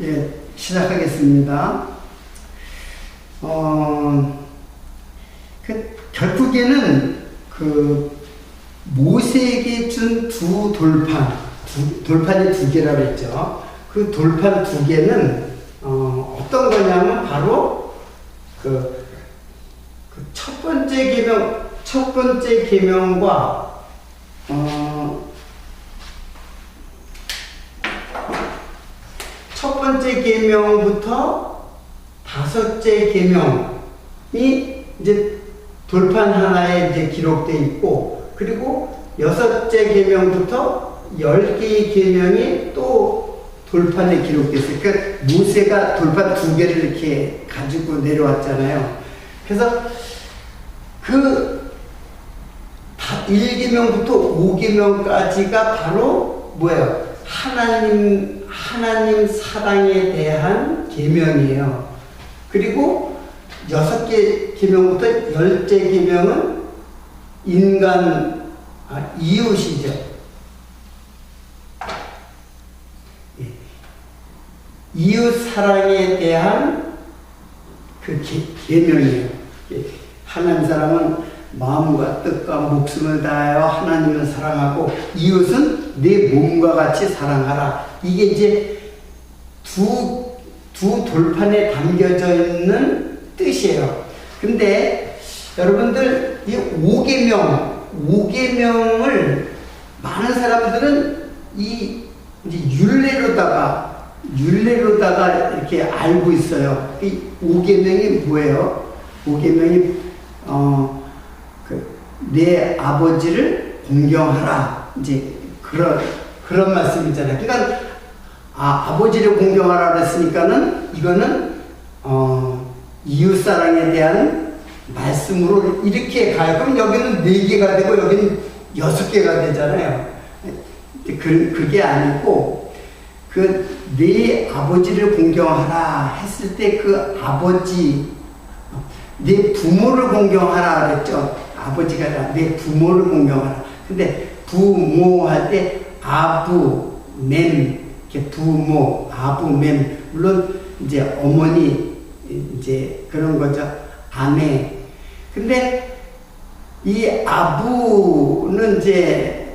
예, 시작하겠습니다. 결국에는 모세에게 준 두 돌판이 두 개라고 했죠. 그 돌판 두 개는 어떤 거냐면 바로 첫 번째 계명과 첫 번째 계명부터 다섯째 계명이 이제 돌판 하나에 이제 기록되어 있고, 그리고 여섯째 계명부터 10개의 계명이 또 돌판에 기록됐어요. 그러니까 모세가 돌판 두 개를 이렇게 가지고 내려왔잖아요. 그래서 1계명부터 5계명까지가 바로 뭐예요? 하나님 사랑에 대한 계명이에요. 그리고 6개 계명부터 10째 계명은 이웃이죠. 이웃 사랑에 대한 그 계명이에요. 하나님 사랑은 마음과 뜻과 목숨을 다하여 하나님을 사랑하고 이웃은 내 몸과 같이 사랑하라. 이게 이제 두 돌판에 담겨져 있는 뜻이에요. 근데 여러분들 이 5계명을 많은 사람들은 이제 율례로다가 이렇게 알고 있어요. 이 5계명이 뭐예요? 5계명이 내 아버지를 공경하라. 이제 그런 말씀이잖아요. 그러니까 아버지를 공경하라 그랬으니까는 이거는 이웃사랑에 대한 말씀으로 이렇게 가요. 그럼 여기는 4개가 되고 여기는 6개가 되잖아요. 그게 아니고 내 아버지를 공경하라 했을 때 그 아버지, 내 부모를 공경하라 그랬죠. 아버지가 아니라 내 부모를 공경하라. 근데 부모 할 때 아부, 맴, 이렇게 부모, 아부, 맴. 물론 이제 어머니 이제 그런 거죠. 아내. 근데 이 아부는 이제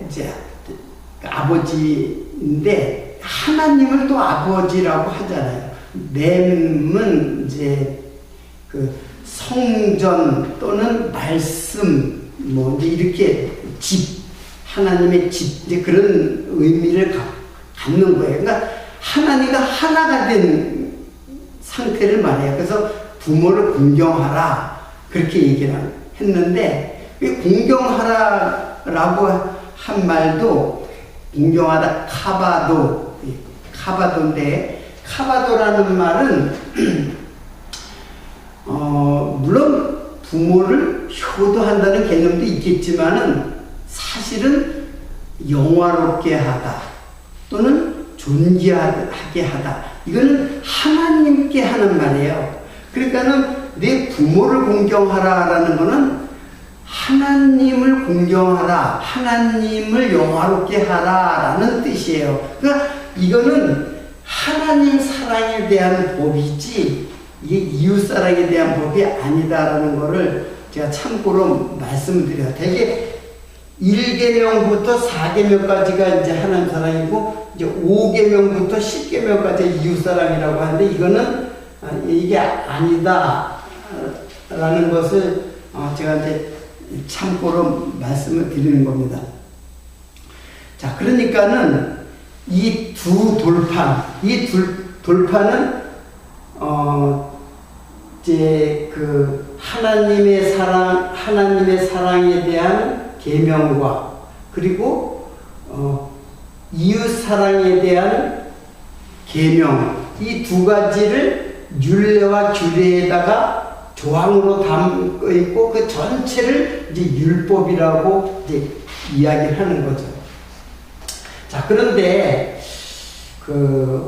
아버지인데 하나님을 또 아버지라고 하잖아요. 맴은 이제 성전 또는 말씀, 이렇게 하나님의 집, 이제 그런 의미를 갖는 거예요. 그러니까 하나님과 하나가 된 상태를 말해요. 그래서 부모를 공경하라. 그렇게 얘기를 했는데, 공경하라라고 한 말도, 공경하다, 카바도인데, 카바도라는 말은, 물론 부모를 효도한다는 개념도 있겠지만은 사실은 영화롭게 하다 또는 존귀하게 하다, 이거는 하나님께 하는 말이에요. 그러니까는 내 부모를 공경하라라는 거는 하나님을 공경하라, 하나님을 영화롭게 하라라는 뜻이에요. 그러니까 이거는 하나님 사랑에 대한 법이지 이게 이웃사랑에 대한 법이 아니다라는 거를 제가 참고로 말씀을 드려요. 되게 1계명부터 4계명까지가 이제 하나님 사랑이고, 이제 5계명부터 10계명까지 이웃사랑이라고 하는데, 이거는 이게 아니다라는 것을 제가 이제 참고로 말씀을 드리는 겁니다. 자, 그러니까는 이 두 돌판은 이제 하나님의 사랑에 대한 계명과, 그리고 이웃 사랑에 대한 계명, 이 두 가지를 율례와 규례에다가 조항으로 담고 있고, 그 전체를 이제 율법이라고 이제 이야기를 하는 거죠. 자, 그런데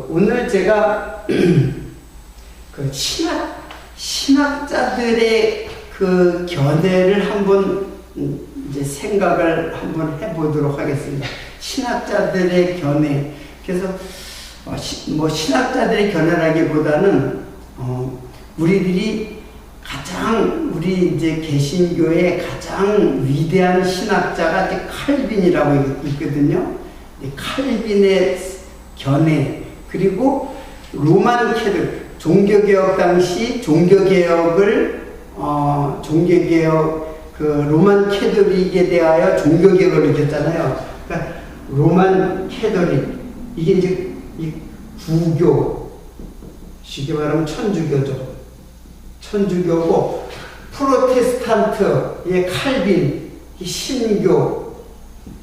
오늘 제가 신학자들의 견해를 한번 이제 생각을 한번 해보도록 하겠습니다. 신학자들의 견해. 그래서 뭐 신학자들의 견해라기보다는 우리들이 가장 우리 이제 개신교의 가장 위대한 신학자가 이제 칼빈이라고 있거든요. 칼빈의 견해, 그리고 로만 캐톨릭 종교개혁 당시 종교개혁 그 로만 캐톨릭에 대하여 종교개혁을 일으켰잖아요. 그러니까 로만 캐톨릭, 이게 이제 이 구교, 쉽게 말하면 천주교죠. 천주교고, 프로테스탄트의 칼빈, 신교,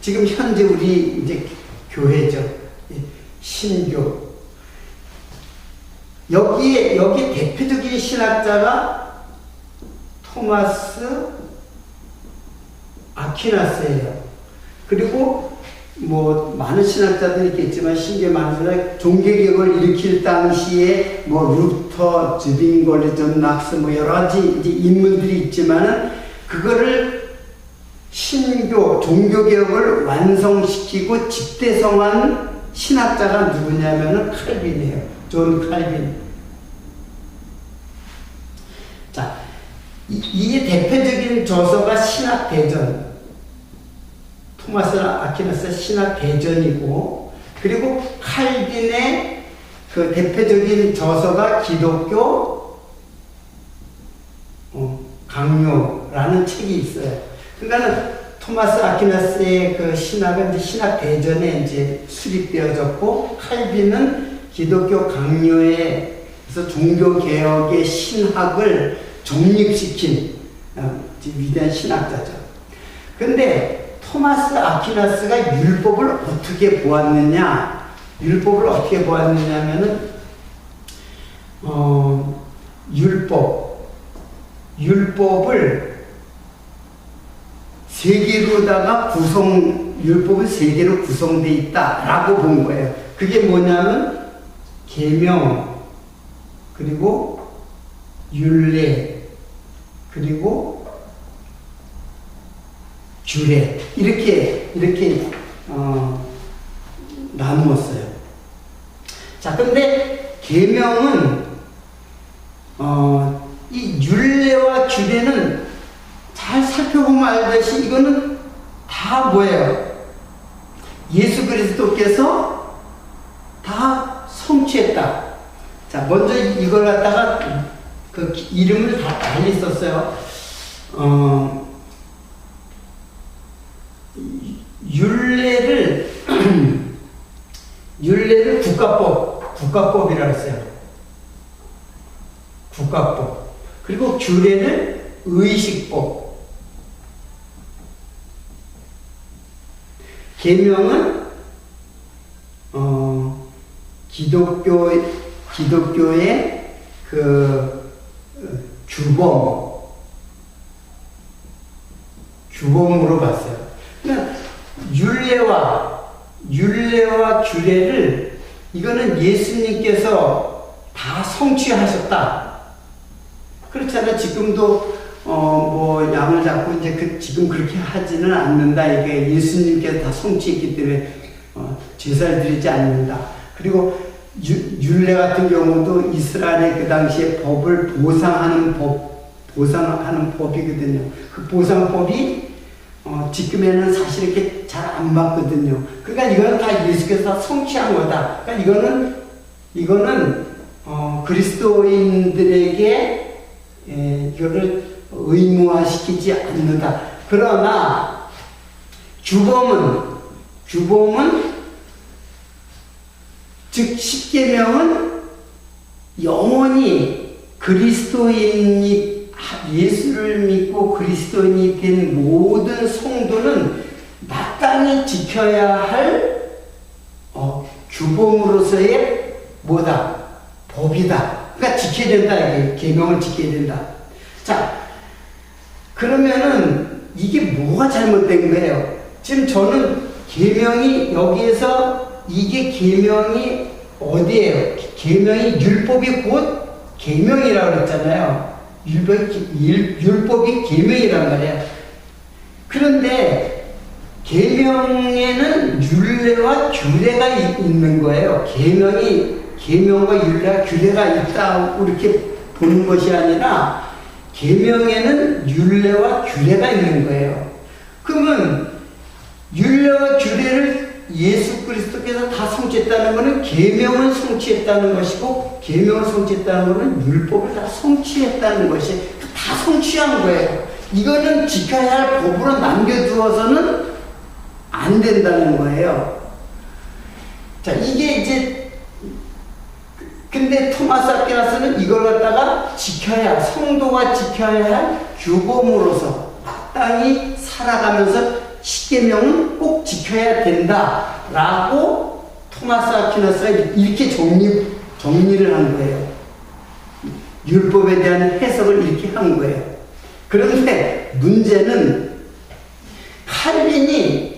지금 현재 우리 이제 교회죠. 신교. 여기 대표적인 신학자가 토마스 아퀴나스예요. 그리고 뭐 많은 신학자들이 있겠지만 신교에 많은 사람이 종교개혁을 일으킬 당시에 뭐 루터, 즈빙걸리, 존 낙스 뭐 여러 가지 이제 인물들이 있지만은 그거를 신교 종교개혁을 완성시키고 집대성한 신학자가 누구냐면은 칼빈이에요. 존 칼빈. 자, 이게 대표적인 저서가 신학대전. 토마스 아퀴나스의 신학대전이고, 그리고 칼빈의 그 대표적인 저서가 기독교 강요라는 책이 있어요. 그러니까는 토마스 아퀴나스의 그 신학은 이제 신학대전에 이제 수립되어졌고, 칼빈은 기독교 강요에 그래서 종교개혁의 신학을 정립시킨 위대한 신학자죠. 근데 토마스 아퀴나스가 율법을 어떻게 보았느냐? 율법을 어떻게 보았느냐면은 율법을 세 개로다가 율법은 세 개로 구성되어 있다라고 본 거예요. 그게 뭐냐면 계명, 그리고 율례, 그리고 규례, 이렇게 나누었어요. 자, 근데 계명은 이 율례와 규례는 잘 살펴보면 알듯이 이거는 다 뭐예요? 예수 그리스도께서 다 성취했다. 자, 먼저 이걸 갖다가 그 이름을 다 달리 썼어요. 율례를 국가법이라고 했어요. 국가법. 그리고 규례를 의식법. 계명은 기독교의 그 규범으로 봤어요. 그러니까 율례와 규례를 이거는 예수님께서 다 성취하셨다. 그렇잖아요. 지금도 뭐 양을 잡고 이제 지금 그렇게 하지는 않는다. 이게 예수님께서 다 성취했기 때문에 제사를 드리지 않는다. 그리고 율례 같은 경우도 이스라엘의 그 당시에 법을 보상하는 법이거든요. 그 보상법이 지금에는 사실 이렇게 잘 안 맞거든요. 그러니까 이거는 다 예수께서 다 성취한 거다. 그러니까 이거는 그리스도인들에게 이거를 의무화시키지 않는다. 그러나 규범은 즉 십계명은 영원히 그리스도인이 예수를 믿고 그리스도인이 된 모든 성도는 마땅히 지켜야 할 규범으로서의 뭐다? 법이다. 그러니까 지켜야 된다. 이게 계명을 지켜야 된다. 자, 그러면은 이게 뭐가 잘못된 거예요? 지금 저는 계명이 여기에서 이게 계명이 어디예요? 계명이 율법이 곧 계명이라고 그랬잖아요. 율법이 계명이란 말이에요. 그런데 계명에는 율례와 규례가 있는 거예요. 계명과 율례와 규례가 있다고 이렇게 보는 것이 아니라 계명에는 율례와 규례가 있는 거예요. 그러면 율례와 규례를 예수 그리스도께서 다 성취했다는 것은 계명을 성취했다는 것이고, 계명을 성취했다는 것은 율법을 다 성취했다는 것이 다 성취한 거예요. 이거는 지켜야 할 법으로 남겨두어서는 안 된다는 거예요. 자, 이게 이제, 근데 토마스 아퀴나스는 이걸 갖다가 지켜야, 성도가 지켜야 할 규범으로서 마땅히 살아가면서 십계명은 꼭 지켜야 된다라고 토마스 아퀴나스가 이렇게 정리를 한 거예요. 율법에 대한 해석을 이렇게 한 거예요. 그런데 문제는 칼빈이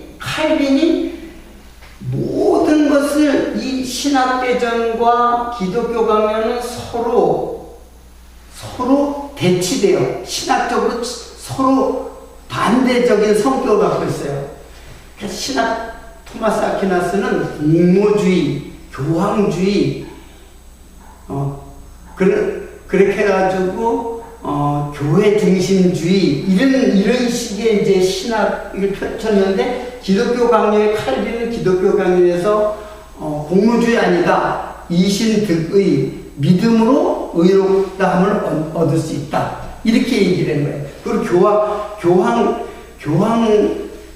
모든 것을 이 신학대전과 기독교 강론은 서로 대치돼요. 신학적으로 서로 반대적인 성격을 갖고 있어요. 그래서 토마스 아퀴나스는 공모주의, 교황주의, 그렇게 해가지고 교회 중심주의 이런 식의 이제 신학을 펼쳤는데, 기독교 강요의 칼빈은 기독교 강요에서 공무주의 아니다, 이신득의 믿음으로 의롭다함을 얻을 수 있다, 이렇게 얘기를 한 거예요. 그리고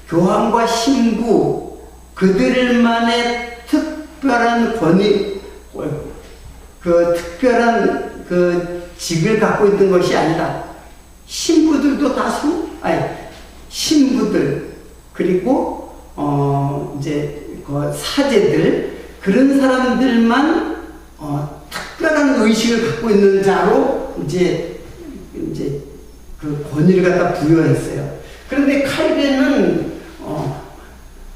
교황과 신부 그들만의 특별한 권위, 특별한 직을 갖고 있는 것이 아니다. 신부들도 신부들, 그리고 이제 사제들, 그런 사람들만 특별한 의식을 갖고 있는 자로 이제 그 권위를 갖다 부여했어요. 그런데 칼빈은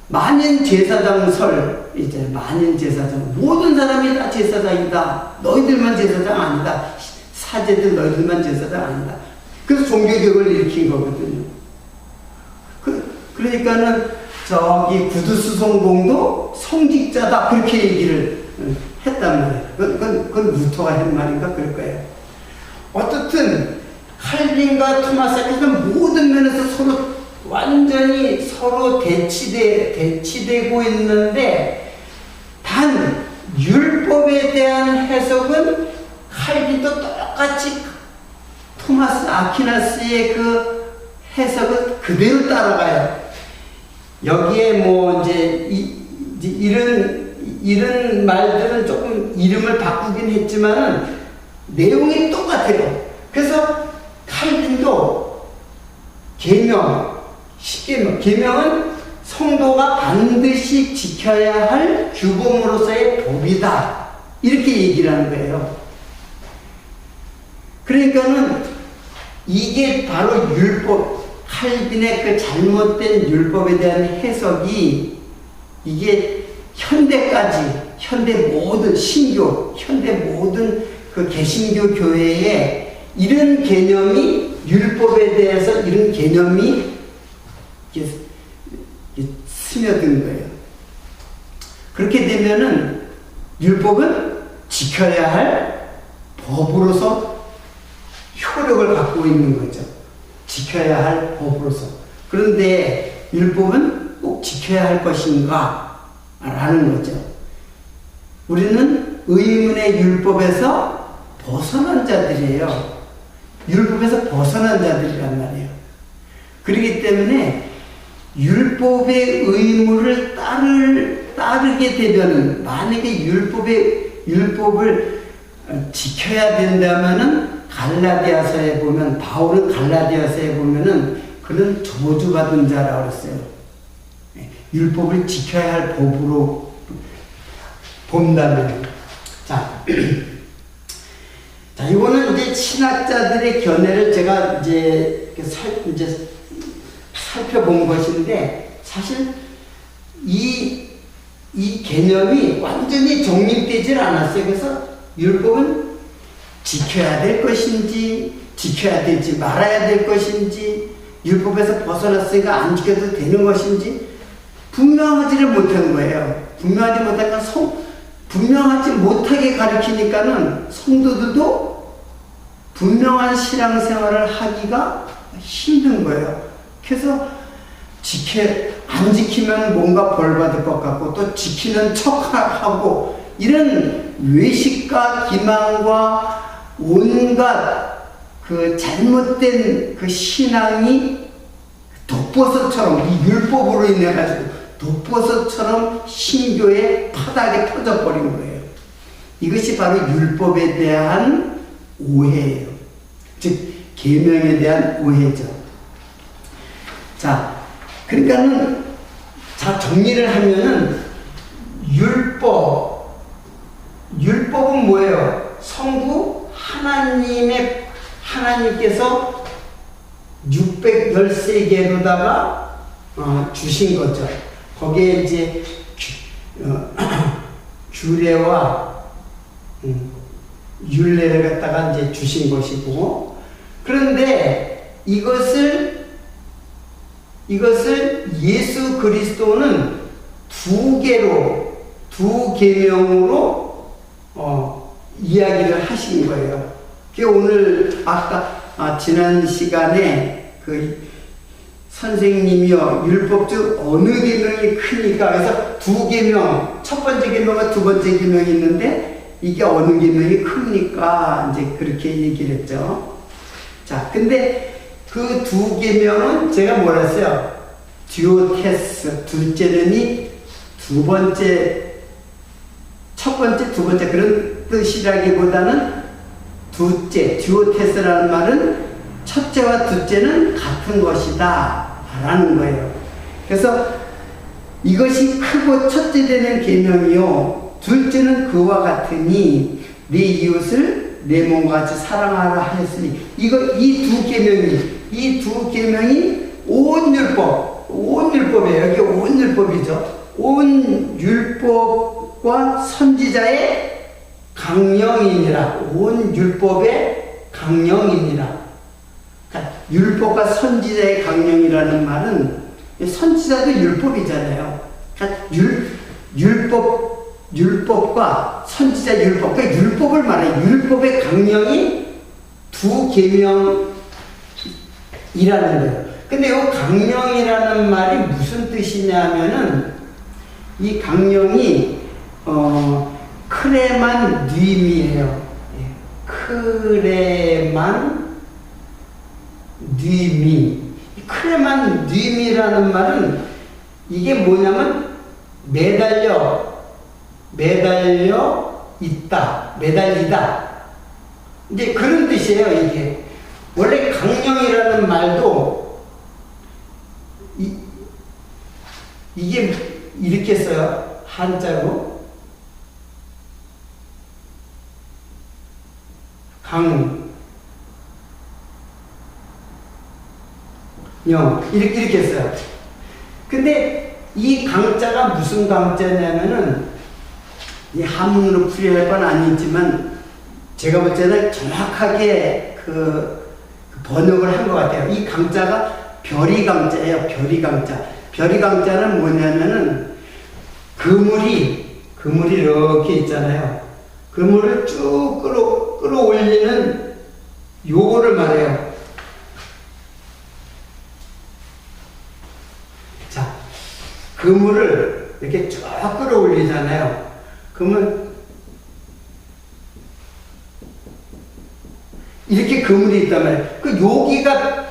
만인 제사장설, 이제 만인 제사장, 모든 사람이 다 제사장이다. 너희들만 제사장 아니다. 사제들 너희들만 제사장 아니다. 그래서 종교개혁을 일으킨 거거든요. 그러니까는 저기 구두수송공도 성직자다, 그렇게 얘기를 했단 말이에요. 그건 루터가 한 말인가 그럴 거예요. 어떻든 칼빈과 토마스 아퀴나스는 모든 면에서 완전히 서로 대치되고 있는데, 단 율법에 대한 해석은 칼빈도 똑같이 토마스 아퀴나스의 그 해석을 그대로 따라가요. 여기에 뭐 이제 이런 말들은 조금 이름을 바꾸긴 했지만은 내용이 똑같아요. 그래서 칼빈도 계명은 성도가 반드시 지켜야 할 규범으로서의 법이다, 이렇게 얘기를 하는 거예요. 그러니까는 이게 바로 율법, 칼빈의 그 잘못된 율법에 대한 해석이, 이게 현대 모든 신교, 현대 모든 그 개신교 교회에 이런 개념이, 율법에 대해서 이런 개념이 스며든 거예요. 그렇게 되면은 율법은 지켜야 할 법으로서 효력을 갖고 있는 거죠. 지켜야 할 법으로서. 그런데 율법은 꼭 지켜야 할 것인가? 라는 거죠. 우리는 의문의 율법에서 벗어난 자들이에요. 율법에서 벗어난 자들이란 말이에요. 그렇기 때문에 율법의 의무를 따르게 되면은, 만약에 율법을 지켜야 된다면은, 갈라디아서에 보면, 바울은 갈라디아서에 보면은 그는 저주받은 자라고 그랬어요. 율법을 지켜야 할 법으로 본다면. 자, 이거는 이제 신학자들의 견해를 제가 이제 살펴본 것인데, 사실 이 개념이 완전히 정립되질 않았어요. 그래서 율법은 지켜야 될 것인지, 지켜야 되지 말아야 될 것인지, 율법에서 벗어났으니까 안 지켜도 되는 것인지, 분명하지를 못한 거예요. 분명하지 못하게 가르치니까는 성도들도 분명한 신앙생활을 하기가 힘든 거예요. 그래서 안 지키면 뭔가 벌 받을 것 같고 또 지키는 척하고 이런 외식과 기망과 온갖 그 잘못된 그 신앙이 독버섯처럼 이 율법으로 인해 가지고 독버섯처럼 신교의 바닥에 터져버린 거예요. 이것이 바로 율법에 대한 오해예요. 즉 계명에 대한 오해죠. 자, 그러니까는 정리를 하면은 율법은 뭐예요? 성부 하나님께서 613개로다가 주신 거죠. 거기에 이제 규례와 율례를 갖다가 이제 주신 것이고, 그런데 이것을 예수 그리스도는 두 계명으로 이야기를 하신 거예요. 오늘 아까 지난 시간에 그 선생님이요, 율법 중 어느 계명이 크니까 그래서 두 계명, 첫 번째 계명과 두 번째 계명이 있는데 이게 어느 계명이 큽니까? 이제 그렇게 얘기를 했죠. 자, 근데 그 두 계명은 제가 뭐라 했어요? 듀오테스, 둘째는 첫 번째, 두 번째 그런 뜻이라기보다는 둘째, 듀오테스라는 말은 첫째와 둘째는 같은 것이다 라는 거예요. 그래서 이것이 크고 첫째 되는 계명이요, 둘째는 그와 같으니 네 이웃을 내 몸과 같이 사랑하라 하였으니, 이 두 계명이 온 율법이에요. 이게 온 율법이죠. 온 율법과 선지자의 강령이니라. 온 율법의 강령이니라. 그러니까 율법과 선지자의 강령이라는 말은, 선지자도 율법이잖아요. 그러니까 율법과 선지자 율법, 그러니까 율법을 말해요. 율법의 강령이 두 계명이라는 거예요. 근데 이 강령이라는 말이 무슨 뜻이냐면은, 이 강령이 크레만 뉘임이에요. 크레만 뉘임. 크레만 뉘임이라는 말은 이게 뭐냐면 매달려 있다, 매달리다. 이제 그런 뜻이에요. 이게 원래 강령이라는 말도 이게 이렇게 써요. 한자로 강령 이렇게 써요. 근데 이 강자가 무슨 강자냐면은, 이 한문으로 풀이할 건 아니지만 제가 볼 때는 정확하게 그 번역을 한 것 같아요. 이 강자가 별이 강자예요. 별이 강자. 별이 강자는 뭐냐면은 그물이 이렇게 있잖아요. 그물을 쭉 끌어올리는 요거를 말해요. 자, 그물을 이렇게 쭉 끌어올리잖아요. 그러면 이렇게 그물이 있단 말이에요. 그 여기가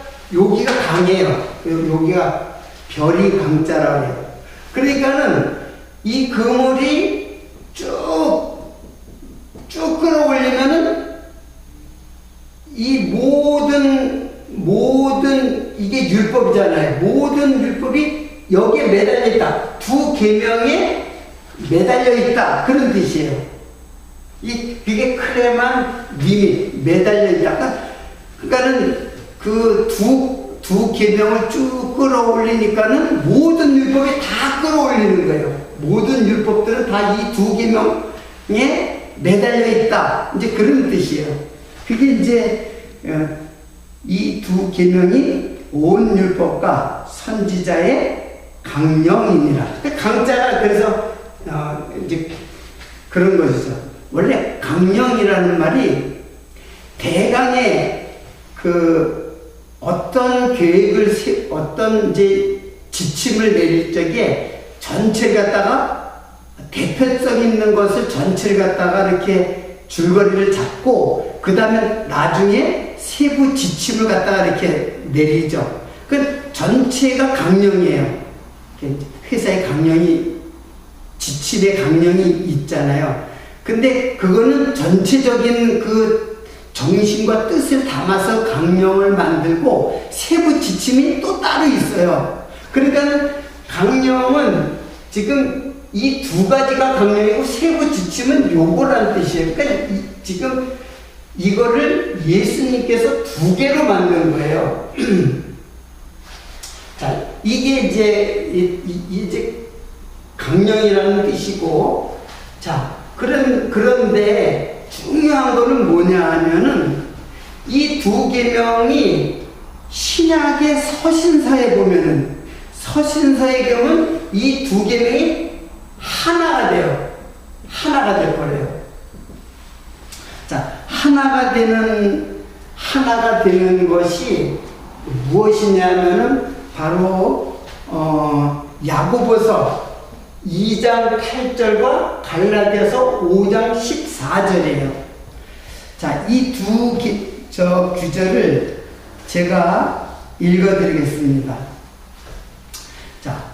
강해요. 여기가 별이 강자라고 해요. 그러니까는 이 그물이 쭉 끌어올리면은 이 모든 이게 율법이잖아요. 모든 율법이 여기에 매달려 있다. 두 계명에 매달려 있다. 그런 뜻이에요. 그게 크레만 뉘임, 매달려 있다. 그러니까는 그 두 계명을 쭉 끌어올리니까는 모든 율법이 다 끌어올리는 거예요. 모든 율법들은 다 이 두 계명에 매달려 있다. 이제 그런 뜻이에요. 그게 이제 이 두 계명이 온 율법과 선지자의 강령이니라. 강자가 그래서 이제 그런 것이죠. 원래 강령이라는 말이 대강의 어떤 계획을 어떤 이제 지침을 내릴 적에 전체를 갖다가 대표성 있는 것을 전체를 갖다가 이렇게 줄거리를 잡고 그 다음에 나중에 세부 지침을 갖다가 이렇게 내리죠. 그 전체가 강령이에요. 회사의 강령이 지침의 강령이 있잖아요. 근데 그거는 전체적인 그 정신과 뜻을 담아서 강령을 만들고 세부 지침이 또 따로 있어요. 그러니까 강령은 지금 이 두 가지가 강령이고 세부 지침은 요거란 뜻이에요. 그러니까 지금 이거를 예수님께서 두 개로 만든 거예요. 자, 이게 이제 강령이라는 뜻이고, 자, 그런데 중요한 거는 뭐냐 하면은 이 두 계명이 신약의 서신서에 보면은 서신서의 경우는 이 두 계명이 하나가 돼요. 하나가 될 거래요. 자, 하나가 되는 것이 무엇이냐면은 바로 야고보서 2장 8절과 갈라디아서 5장 14절이에요. 자, 이 두 구절을 제가 읽어드리겠습니다. 자,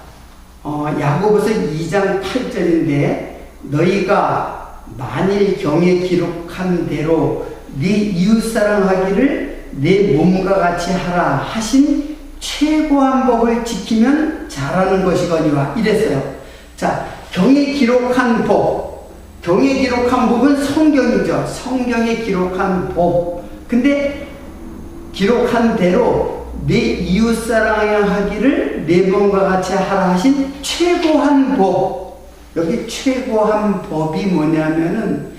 야고보서 2장 8절인데 너희가 만일 경에 기록한 대로 네 이웃사랑하기를 내 몸과 같이 하라 하신 최고한 법을 지키면 잘하는 것이거니와 이랬어요. 자, 경에 기록한 법, 경에 기록한 법은 성경이죠. 성경에 기록한 법. 근데 기록한 대로 내 이웃사랑하기를 내 몸과 같이 하라 하신 최고한 법. 여기 최고한 법이 뭐냐면은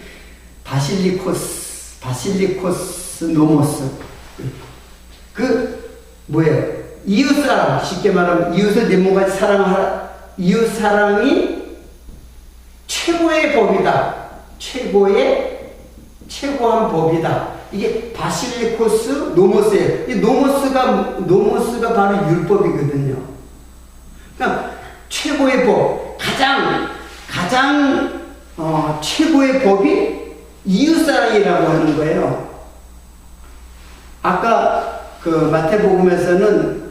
바실리코스 노모스. 뭐예요? 이웃사랑, 쉽게 말하면 이웃을 내 몸같이 사랑하라. 이웃사랑이 최고의 법이다. 최고한 법이다. 이게 바실리코스 노모스예요. 이 노모스가 바로 율법이거든요. 그러니까 최고의 법, 가장 최고의 법이 이웃사랑이라고 하는 거예요. 아까 마태복음에서는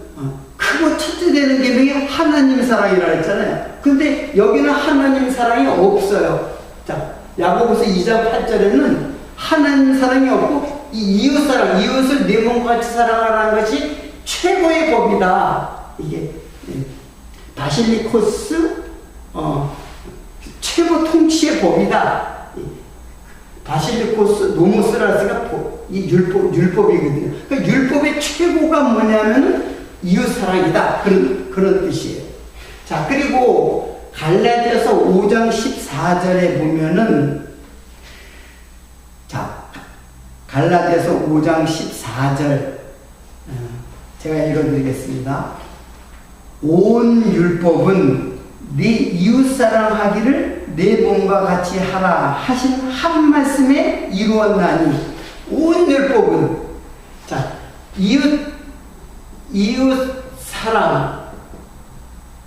크고 첫째 되는 계명이 하나님 사랑이라고 했잖아요. 근데 여기는 하나님 사랑이 없어요. 자, 야고보서 2장 8절에는 하나님 사랑이 없고 이 이웃 사랑, 이웃을 내 몸과 같이 사랑하라는 것이 최고의 법이다. 이게 바실리코스 최고 통치의 법이다. 바실리코스 노모스라스가 이 율법이거든요. 그러니까 율법의 최고가 뭐냐면 이웃사랑이다. 그런 뜻이에요. 자, 그리고 갈라디아서 5장 14절에 보면은, 자, 갈라디아서 5장 14절, 제가 읽어드리겠습니다. 온 율법은 네 이웃사랑하기를 내 몸과 같이 하라 하신 한 말씀에 이루었나니, 온 율법은, 자, 이웃사랑,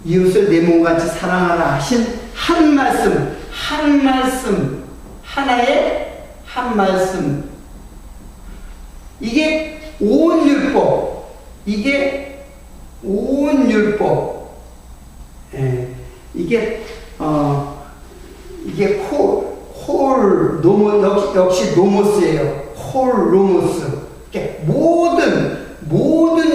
이웃을 내 몸과 같이 사랑하라 하신 한 말씀, 하나의 한 말씀. 이게 온 율법, 이게 역시 노모스예요. 홀 노모스. 모든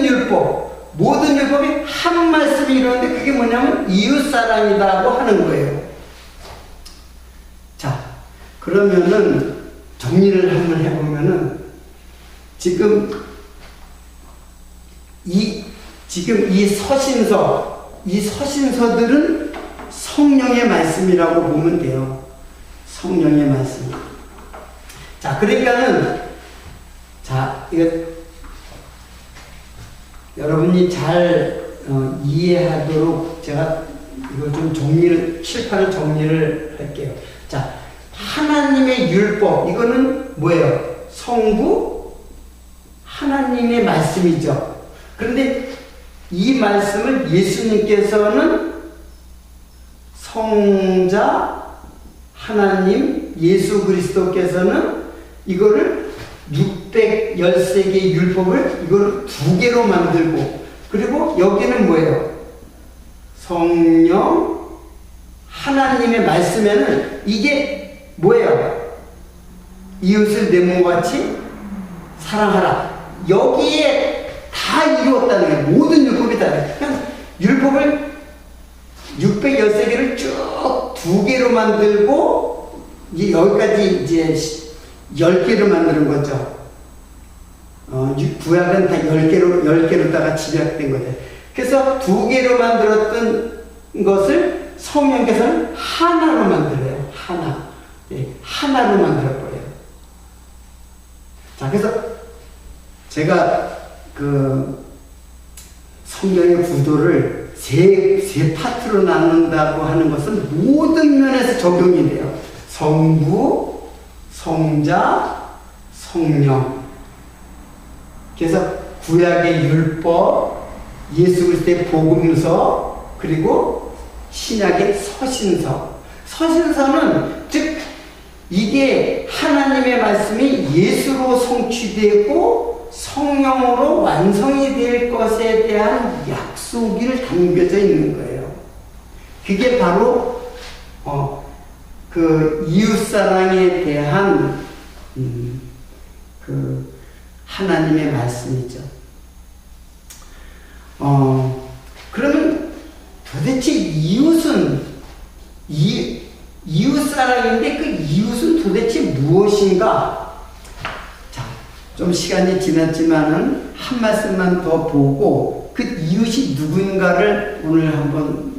율법이 한 말씀이 이루는데 그게 뭐냐면 이웃사랑이라고 하는 거예요. 자, 그러면은 정리를 한번 해보면은 지금 이 서신서들은 성령의 말씀이라고 보면 돼요. 성령의 말씀. 자, 그러니까는, 자, 이거, 여러분이 잘, 이해하도록 제가 이거 좀 칠판을 정리를 할게요. 자, 하나님의 율법, 이거는 뭐예요? 성부, 하나님의 말씀이죠. 그런데 이 말씀을 예수님께서는 성자, 하나님, 예수 그리스도께서는 이거를 613개의 율법을 이걸 2개로 만들고, 그리고 여기는 뭐예요? 성령, 하나님의 말씀에는 이게 뭐예요? 이웃을 내 몸과 같이 사랑하라. 여기에 다 이루었다는 거예요. 모든 율법이 다. 그냥 율법을 613개를 쭉 2개로 만들고, 이제 여기까지 이제 10개로 만드는 거죠. 구약은 다 10개로다가 집약된 거죠. 그래서 2개로 만들었던 것을 성령께서는 하나로 만들어요. 하나. 예, 하나로 만들어버려요. 자, 그래서 제가 그 성경의 구도를 세 파트로 나눈다고 하는 것은 모든 면에서 적용이 돼요. 성부, 성자, 성령. 그래서 구약의 율법, 예수 그리스도의 복음서, 그리고 신약의 서신서. 서신서는 즉 이게 하나님의 말씀이 예수로 성취되고 성령으로 완성이 될 것에 대한 약속이 담겨져 있는 거예요. 그게 바로 그 이웃사랑에 대한 그 하나님의 말씀이죠. 그러면 도대체 이웃은 이웃사랑인데 그 이웃은 도대체 무엇인가? 자, 좀 시간이 지났지만은 한 말씀만 더 보고 그 이웃이 누군가를 오늘 한번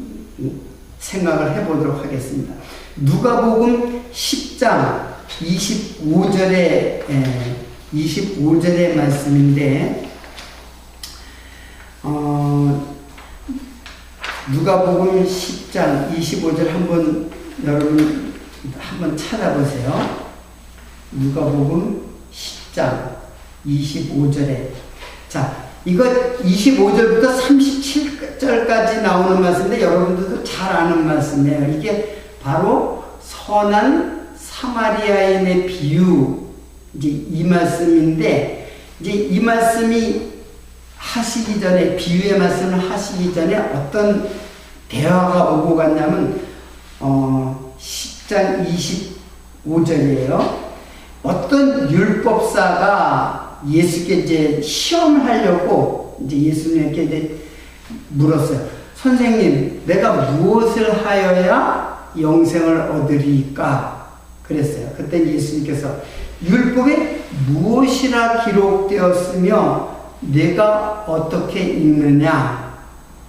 생각을 해보도록 하겠습니다. 누가복음 10장 25절의 말씀인데, 누가복음 10장 25절 여러분 한번 찾아보세요. 누가복음 10장 25절에. 자, 이거 25절부터 37절까지 나오는 말씀인데 여러분들도 잘 아는 말씀이에요. 이게 바로 선한 사마리아인의 비유, 이제 이 말씀인데, 이제 이 말씀이 하시기 전에, 비유의 말씀을 하시기 전에 어떤 대화가 오고 갔냐면, 10장 25절이에요. 어떤 율법사가 예수께 이제 시험을 하려고 이제 예수님께 이제 물었어요. 선생님, 내가 무엇을 하여야 영생을 얻으리까? 그랬어요. 그때 예수님께서 율법에 무엇이라 기록되었으며 내가 어떻게 읽느냐?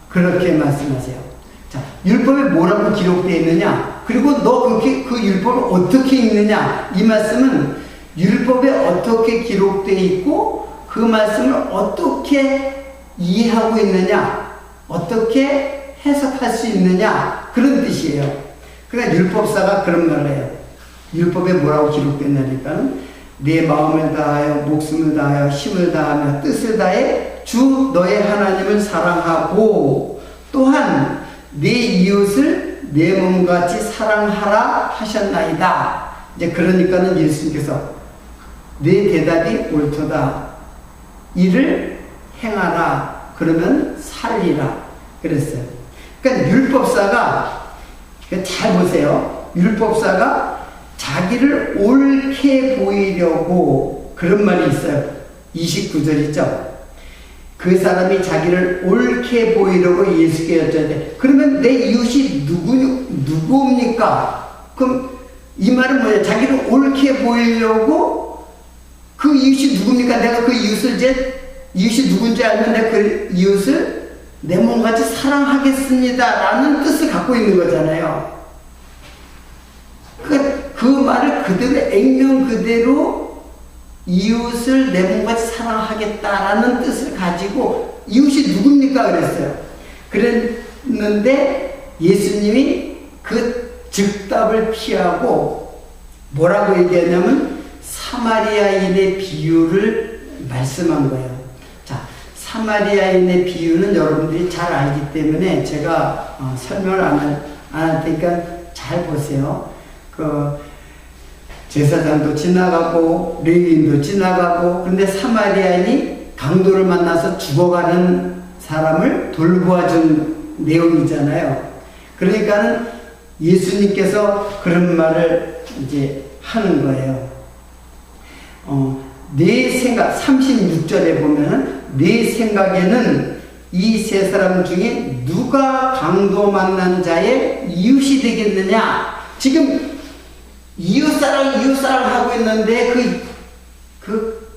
그렇게 말씀하세요. 자, 율법에 뭐라고 기록되어 있느냐? 그리고 너 그 율법을 어떻게 읽느냐? 이 말씀은 율법에 어떻게 기록되어 있고 그 말씀을 어떻게 이해하고 있느냐? 어떻게 해석할 수 있느냐? 그런 뜻이에요. 그러니까 율법사가 그런 말을 해요. 율법에 뭐라고 기록됐냐니까는 내 마음을 다하여 목숨을 다하여 힘을 다하며 뜻을 다해 주 너의 하나님을 사랑하고 또한 내 이웃을 내 몸같이 사랑하라 하셨나이다. 이제 그러니까는 예수님께서 내 대답이 옳도다. 이를 행하라. 그러면 살리라. 그랬어요. 그러니까 율법사가, 잘 보세요. 율법사가 자기를 옳게 보이려고, 그런 말이 있어요. 29절이죠. 그 사람이 자기를 옳게 보이려고 예수께 여쭤는데, 그러면 내 이웃이 누구입니까? 그럼 이 말은 뭐예요? 자기를 옳게 보이려고 그 이웃이 누굽니까? 내가 그 이웃이 누군지 알면 내가 그 이웃을 내 몸같이 사랑하겠습니다. 라는 뜻을 갖고 있는 거잖아요. 그 말을 그대로, 액면 그대로 이웃을 내 몸같이 사랑하겠다라는 뜻을 가지고 이웃이 누굽니까? 그랬어요. 그랬는데 예수님이 그 즉답을 피하고 뭐라고 얘기하냐면 사마리아인의 비유를 말씀한 거예요. 자, 사마리아인의 비유는 여러분들이 잘 알기 때문에 제가 설명을 안 할 테니까 잘 보세요. 제사장도 지나가고 레위인도 지나가고, 그런데 사마리아인이 강도를 만나서 죽어가는 사람을 돌보아준 내용이잖아요. 그러니까는 예수님께서 그런 말을 이제 하는 거예요. 내 생각, 36절에 보면은 내 생각에는 이 세 사람 중에 누가 강도 만난 자의 이웃이 되겠느냐? 지금 이웃사랑 하고 있는데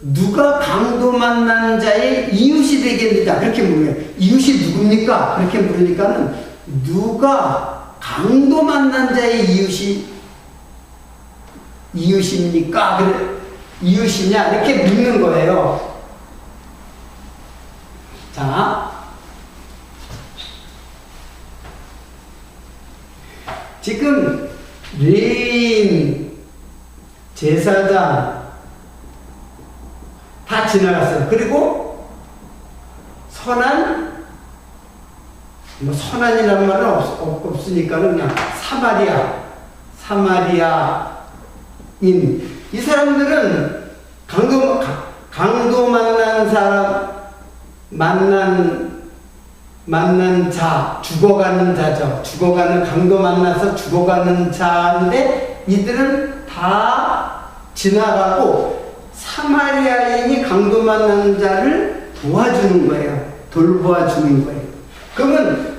누가 강도 만난 자의 이웃이 되겠느냐? 그렇게 물어요. 이웃이 누굽니까? 그렇게 물으니까는 누가 강도 만난 자의 이웃입니까? 그래, 이웃이냐? 이렇게 묻는 거예요. 자, 지금 레위인, 제사장 다 지나갔어요. 그리고 선한이라는 말은 없으니까는 그냥 사마리아인, 이 사람들은 강도 만난 사람, 만난 자, 죽어가는 자죠. 강도 만나서 죽어가는 자인데 이들은 다 지나가고 사마리아인이 강도 만난 자를 도와주는 거예요. 돌보아주는 거예요. 그러면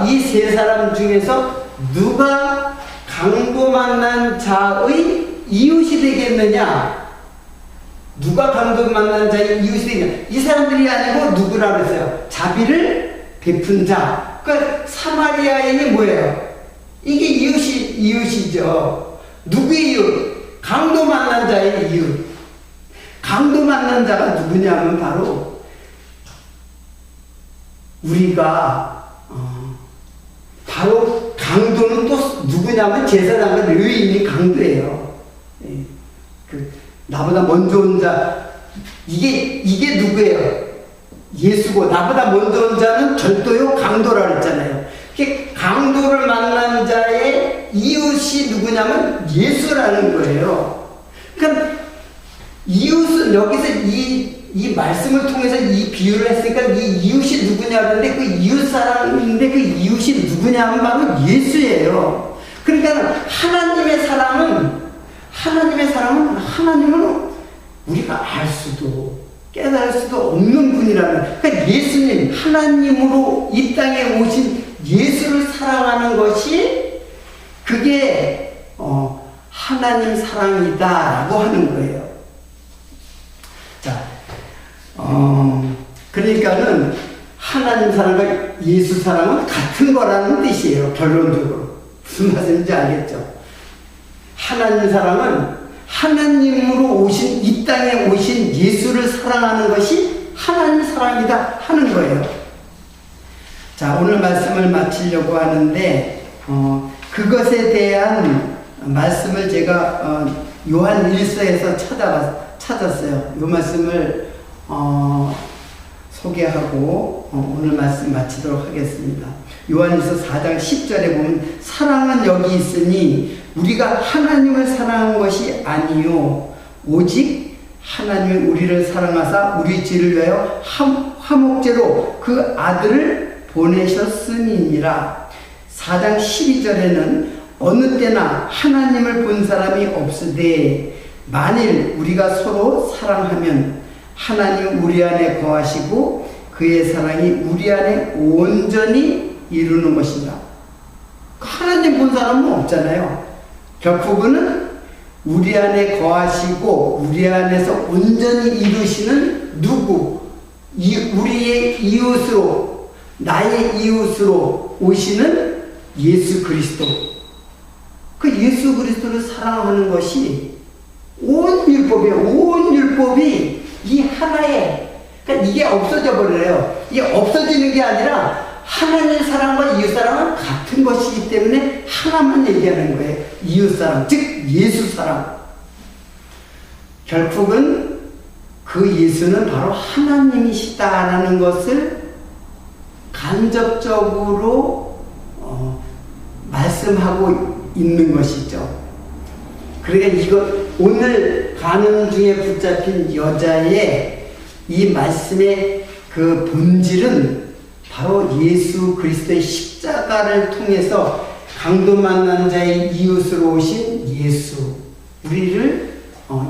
이 세 사람 중에서 누가 강도 만난 자의 이웃이 되겠느냐? 누가 강도 만난 자의 이웃이 되겠느냐? 이 사람들이 아니고 누구라 그랬어요? 자비를 베푼 자. 그러니까 사마리아인이 뭐예요? 이게 이웃이죠. 누구의 이웃? 강도 만난 자의 이웃. 강도 만난 자가 누구냐면 바로 우리가 바로 강도는 또 누구냐면 제사장과 레위인이 강도예요. 나보다 먼저 온 자, 이게 누구예요? 예수고, 나보다 먼저 온 자는 절도요 강도라 그랬잖아요. 강도를 만난 자의 이웃이 누구냐면 예수라는 거예요. 그러니까 이웃은 여기서 이 말씀을 통해서 이 비유를 했으니까 이 이웃이 누구냐 그러는데 그 이웃 사람인데 그 이웃이 누구냐 하면 바로 예수예요. 그러니까 하나님의 사랑은 하나님은 우리가 알 수도 깨달을 수도 없는 분이라는, 그러니까 예수님, 하나님으로 이 땅에 오신 예수를 사랑하는 것이 그게 하나님 사랑이다라고 하는 거예요. 자, 그러니까는 하나님 사랑과 예수 사랑은 같은 거라는 뜻이에요. 결론적으로 무슨 말씀인지 알겠죠? 하나님 사랑은 하나님으로 오신, 이 땅에 오신 예수를 사랑하는 것이 하나님 사랑이다 하는 거예요. 자, 오늘 말씀을 마치려고 하는데 그것에 대한 말씀을 제가 요한 1서에서 찾았어요. 이 말씀을 소개하고 오늘 말씀 마치도록 하겠습니다. 요한일서 4장 10절에 보면 사랑은 여기 있으니 우리가 하나님을 사랑한 것이 아니요 오직 하나님이 우리를 사랑하사 우리 죄를 위하여 화목제로 그 아들을 보내셨음이니라. 4장 12절에는 어느 때나 하나님을 본 사람이 없으되 만일 우리가 서로 사랑하면 하나님 우리 안에 거하시고 그의 사랑이 우리 안에 온전히 이루는 것이다. 하나님 본 사람은 없잖아요. 결국은 우리 안에 거하시고 우리 안에서 온전히 이루시는 누구? 우리의 이웃으로, 나의 이웃으로 오시는 예수 그리스도. 그 예수 그리스도를 사랑하는 것이 온 율법이에요. 온 율법이 이 하나에, 그러니까 이게 없어져 버려요. 이게 없어지는 게 아니라 하나님의 사랑과 이웃 사랑은 같은 것이기 때문에 하나만 얘기하는 거예요. 이웃 사랑, 즉 예수 사랑. 결국은 그 예수는 바로 하나님이시다라는 것을 간접적으로 말씀하고 있는 것이죠. 그러니까 이거 오늘 가는 중에 붙잡힌 여자의 이 말씀의 그 본질은 바로 예수 그리스도의 십자가를 통해서 강도 만난 자의 이웃으로 오신 예수, 우리를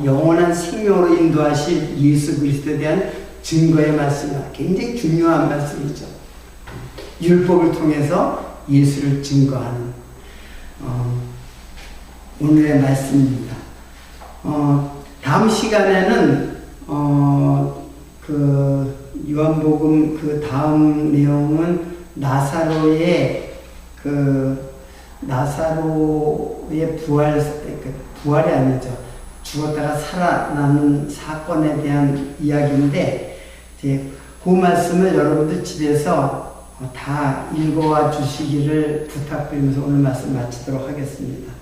영원한 생명으로 인도하실 예수 그리스도에 대한 증거의 말씀이다. 굉장히 중요한 말씀이죠. 율법을 통해서 예수를 증거하는 오늘의 말씀입니다. 다음 시간에는 그 요한복음 그 다음 내용은 나사로의 부활이 아니죠. 죽었다가 살아나는 사건에 대한 이야기인데, 이제 그 말씀을 여러분들 집에서 다 읽어와 주시기를 부탁드리면서 오늘 말씀 마치도록 하겠습니다.